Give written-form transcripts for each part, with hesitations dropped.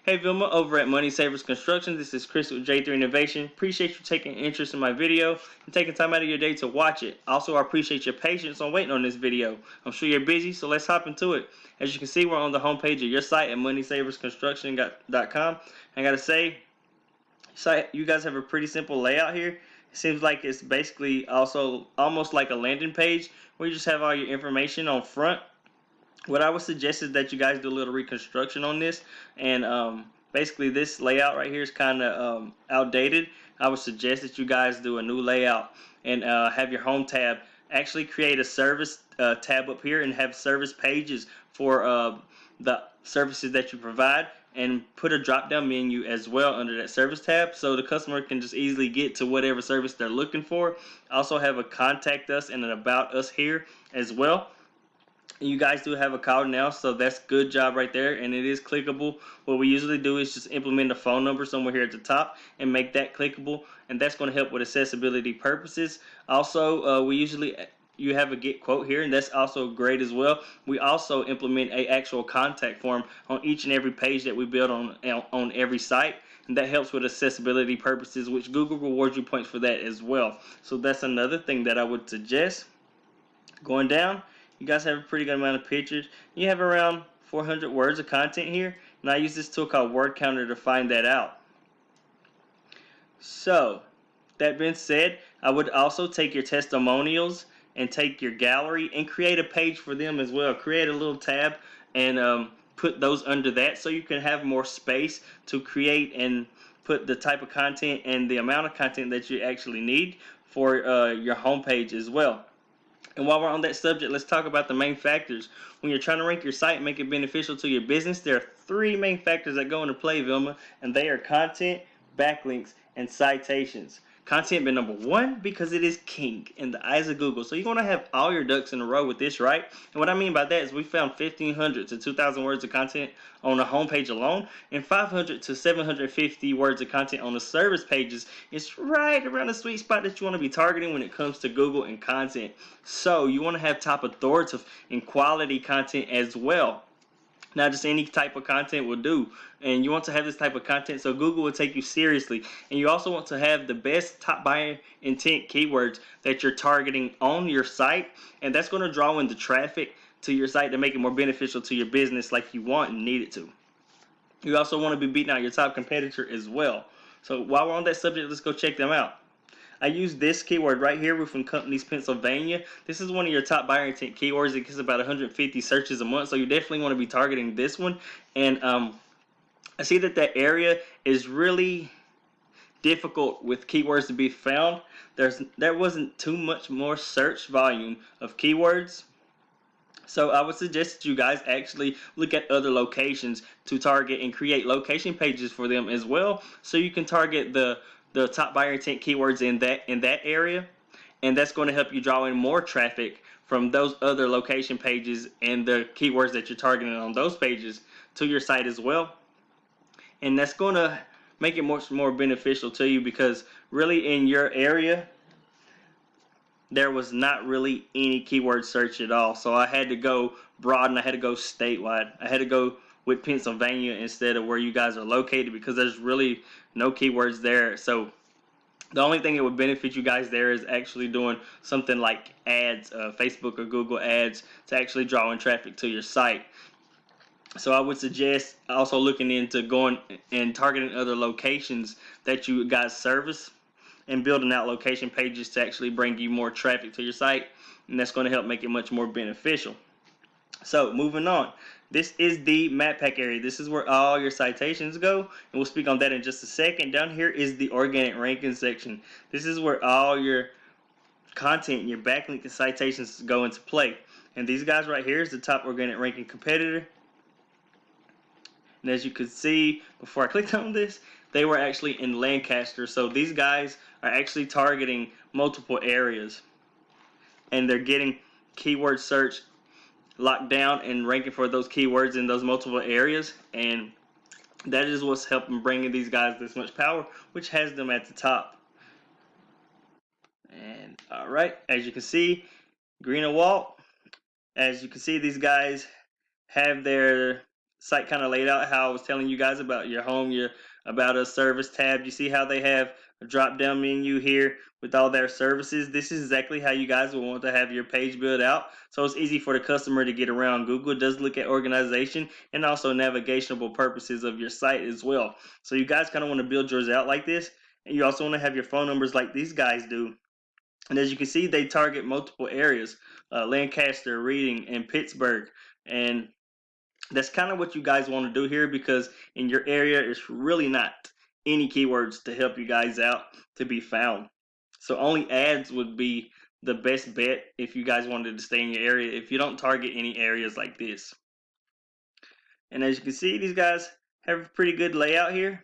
Hey Vilma, over at Money Savers Construction. This is Chris with J3 Innovation. Appreciate you taking interest in my video and taking time out of your day to watch it. Also, I appreciate your patience on waiting on this video. I'm sure you're busy, so let's hop into it. As you can see, we're on the homepage of your site at moneysaversconstruction.com. I gotta say, you guys have a pretty simple layout here. It seems like it's basically also almost like a landing page where you just have all your information on front. What I would suggest is that you guys do a little reconstruction on this, and basically this layout right here is kind of outdated. I would suggest that you guys do a new layout and have your home tab actually create a service tab up here and have service pages for the services that you provide, and put a drop down menu as well under that service tab so the customer can just easily get to whatever service they're looking for. Also have a contact us and an about us here as well. You guys do have a call now, so that's good job right there, and it is clickable. What we usually do is just implement a phone number somewhere here at the top and make that clickable, and that's going to help with accessibility purposes. Also, you have a get quote here, and that's also great as well. We also implement a actual contact form on each and every page that we build on every site, and that helps with accessibility purposes, which Google rewards you points for that as well. So that's another thing that I would suggest. Going down, you guys have a pretty good amount of pictures. You have around 400 words of content here, and I use this tool called Word Counter to find that out. So, that being said, I would also take your testimonials and take your gallery and create a page for them as well. Create a little tab and put those under that so you can have more space to create and put the type of content and the amount of content that you actually need for your homepage as well. And while we're on that subject, let's talk about the main factors. When you're trying to rank your site and make it beneficial to your business, there are three main factors that go into play, Vilma, and they are content, backlinks, and citations. Content being number one because it is king in the eyes of Google. So you're going to have all your ducks in a row with this, right? And what I mean by that is we found 1,500 to 2,000 words of content on the homepage alone, and 500 to 750 words of content on the service pages. It's right around the sweet spot that you want to be targeting when it comes to Google and content. So you want to have top authoritative and quality content as well. Not just any type of content will do, and you want to have this type of content so Google will take you seriously. And you also want to have the best top buyer intent keywords that you're targeting on your site, and that's going to draw in the traffic to your site to make it more beneficial to your business like you want and need it to. You also want to be beating out your top competitor as well. So while we're on that subject, let's go check them out. I use this keyword right here. We're from Companies Pennsylvania. This is one of your top buyer intent keywords. It gets about 150 searches a month, so you definitely want to be targeting this one. And I see that area is really difficult with keywords to be found. There wasn't too much more search volume of keywords. So I would suggest that you guys actually look at other locations to target and create location pages for them as well, so you can target the top buyer intent keywords in that area, and that's going to help you draw in more traffic from those other location pages and the keywords that you're targeting on those pages to your site as well. And that's going to make it much more beneficial to you, because really in your area there was not really any keyword search at all. So I had to go broad, and I had to go statewide. I had to go with Pennsylvania instead of where you guys are located, because there's really no keywords there. So the only thing that would benefit you guys there is actually doing something like ads, Facebook or Google ads, to actually draw in traffic to your site. So I would suggest also looking into going and targeting other locations that you guys service and building out location pages to actually bring you more traffic to your site, and that's going to help make it much more beneficial. So moving on, this is the map pack area. This is where all your citations go, and we'll speak on that in just a second. Down here is the organic ranking section. This is where all your content, your backlink and citations go into play. And these guys right here is the top organic ranking competitor. And as you can see, before I clicked on this, they were actually in Lancaster. So these guys are actually targeting multiple areas, and they're getting keyword search locked down and ranking for those keywords in those multiple areas. And that is what's helping bringing these guys this much power, which has them at the top. And all right, as you can see, Green and Walt, as you can see, these guys have their site kind of laid out, how I was telling you guys about your home, your about a service tab. You see how they have a drop down menu here with all their services. This is exactly how you guys will want to have your page built out, so it's easy for the customer to get around. Google does look at organization and also navigational purposes of your site as well. So you guys kind of want to build yours out like this, and you also want to have your phone numbers like these guys do. And as you can see, they target multiple areas: Lancaster, Reading, and Pittsburgh. And that's kind of what you guys want to do here, because in your area, it's really not any keywords to help you guys out to be found. So only ads would be the best bet if you guys wanted to stay in your area, if you don't target any areas like this. And as you can see, these guys have a pretty good layout here.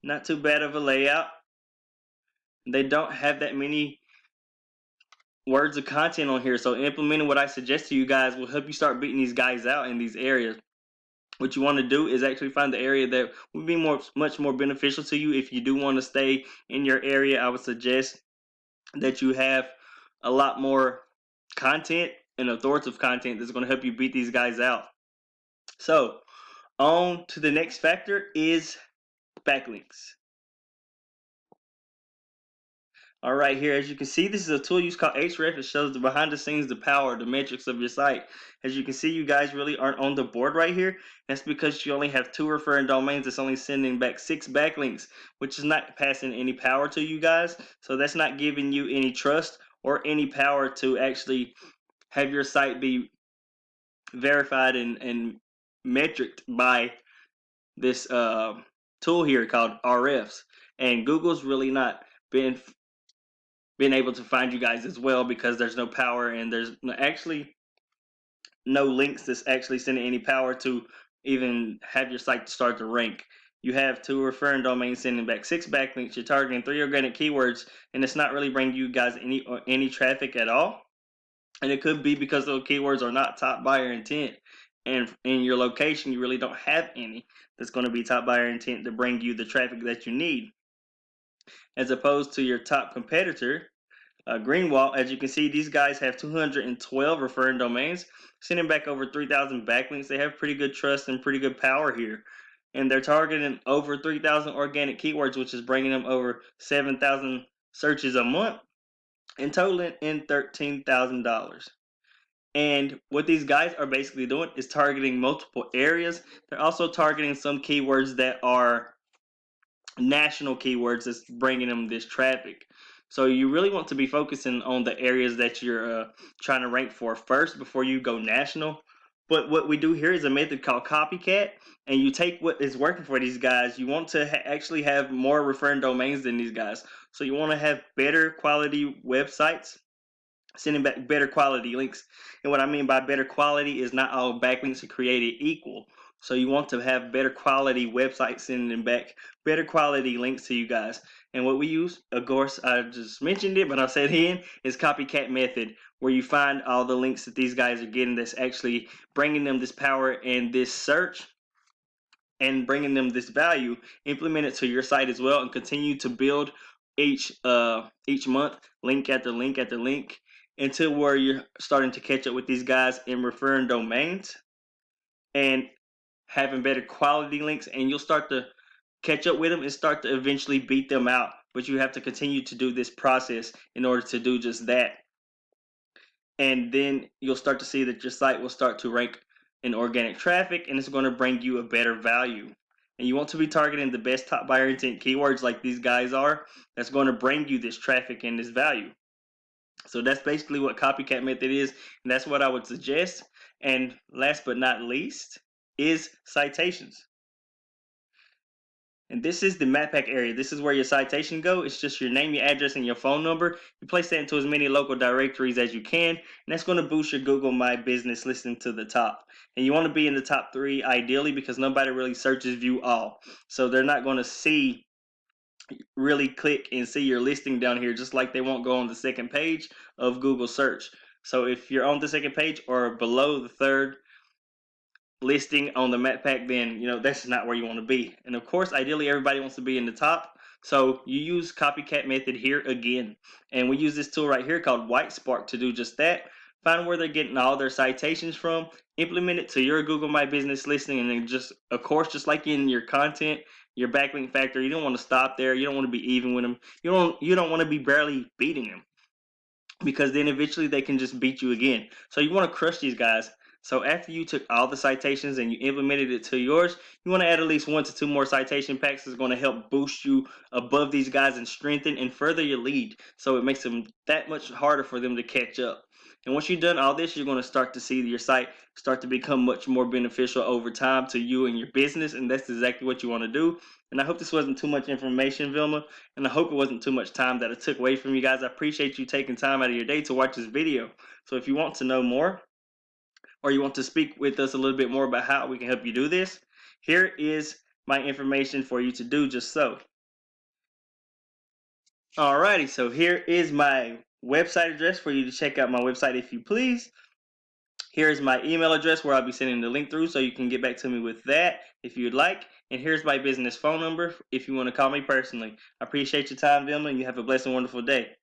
Not too bad of a layout. They don't have that many words of content on here, so implementing what I suggest to you guys will help you start beating these guys out in these areas. What you want to do is actually find the area that would be much more beneficial to you. If you do want to stay in your area, I would suggest that you have a lot more content and authoritative content that's going to help you beat these guys out. So on to the next factor is backlinks. All right, here, as you can see, this is a tool used called Href. It shows the behind the scenes, the power, the metrics of your site. As you can see, you guys really aren't on the board right here. That's because you only have 2 referring domains. It's only sending back 6 backlinks, which is not passing any power to you guys. So that's not giving you any trust or any power to actually have your site be verified and metriced by this tool here called RFs. And Google's really not been able to find you guys as well, because there's no power and there's actually no links that's actually sending any power to even have your site start to rank. You have 2 referring domains sending back 6 backlinks. You're targeting 3 organic keywords, and it's not really bringing you guys any traffic at all. And it could be because those keywords are not top buyer intent, and in your location you really don't have any that's going to be top buyer intent to bring you the traffic that you need, as opposed to your top competitor, Greenwald. As you can see, these guys have 212 referring domains, sending back over 3,000 backlinks. They have pretty good trust and pretty good power here. And they're targeting over 3,000 organic keywords, which is bringing them over 7,000 searches a month and totaling in $13,000. And what these guys are basically doing is targeting multiple areas. They're also targeting some keywords that are national keywords that's bringing them this traffic. So you really want to be focusing on the areas that you're trying to rank for first before you go national. But what we do here is a method called copycat, and you take what is working for these guys. You want to actually have more referring domains than these guys. So you want to have better quality websites sending back better quality links. And what I mean by better quality is not all backlinks are created equal. So you want to have better quality websites sending back better quality links to you guys. And what we use, of course, I just mentioned it, but I'll say it again, is copycat method, where you find all the links that these guys are getting that's actually bringing them this power and this search and bringing them this value, implement it to your site as well, and continue to build each month, link after link after link, until where you're starting to catch up with these guys in referring domains and having better quality links, and you'll start to catch up with them and start to eventually beat them out. But you have to continue to do this process in order to do just that. And then you'll start to see that your site will start to rank in organic traffic, and it's going to bring you a better value. And you want to be targeting the best top buyer intent keywords like these guys are, that's going to bring you this traffic and this value. So that's basically what copycat method is, and that's what I would suggest. And last but not least is citations. And this is the map pack area. This is where your citation go. It's just your name, your address, and your phone number. You place that into as many local directories as you can, and that's going to boost your Google My Business listing to the top. And you want to be in the top 3 ideally, because nobody really searches view all. So they're not going to really click and see your listing down here, just like they won't go on the second page of Google search. So if you're on the second page or below the 3rd listing on the map pack, then that's not where you want to be. And of course, ideally everybody wants to be in the top, so you use copycat method here again, and we use this tool right here called White Spark to do just that. find where they're getting all their citations from, implement it to your Google My Business listing, and then just, of course, just like in your content, your backlink factor, you don't want to stop there. You don't want to be even with them. You don't want to be barely beating them, because then eventually they can just beat you again. So you want to crush these guys. So after you took all the citations and you implemented it to yours, you want to add at least 1 to 2 more citation packs. Is going to help boost you above these guys and strengthen and further your lead. So it makes them that much harder for them to catch up. And once you've done all this, you're going to start to see your site start to become much more beneficial over time to you and your business. And that's exactly what you want to do. And I hope this wasn't too much information, Vilma. And I hope it wasn't too much time that it took away from you guys. I appreciate you taking time out of your day to watch this video. So if you want to know more, or you want to speak with us a little bit more about how we can help you do this, here is my information for you to do just so. Alrighty, so here is my website address for you to check out my website if you please. Here's my email address where I'll be sending the link through, so you can get back to me with that if you'd like. And here's my business phone number if you want to call me personally. I appreciate your time, Vilma, and you have a blessed and wonderful day.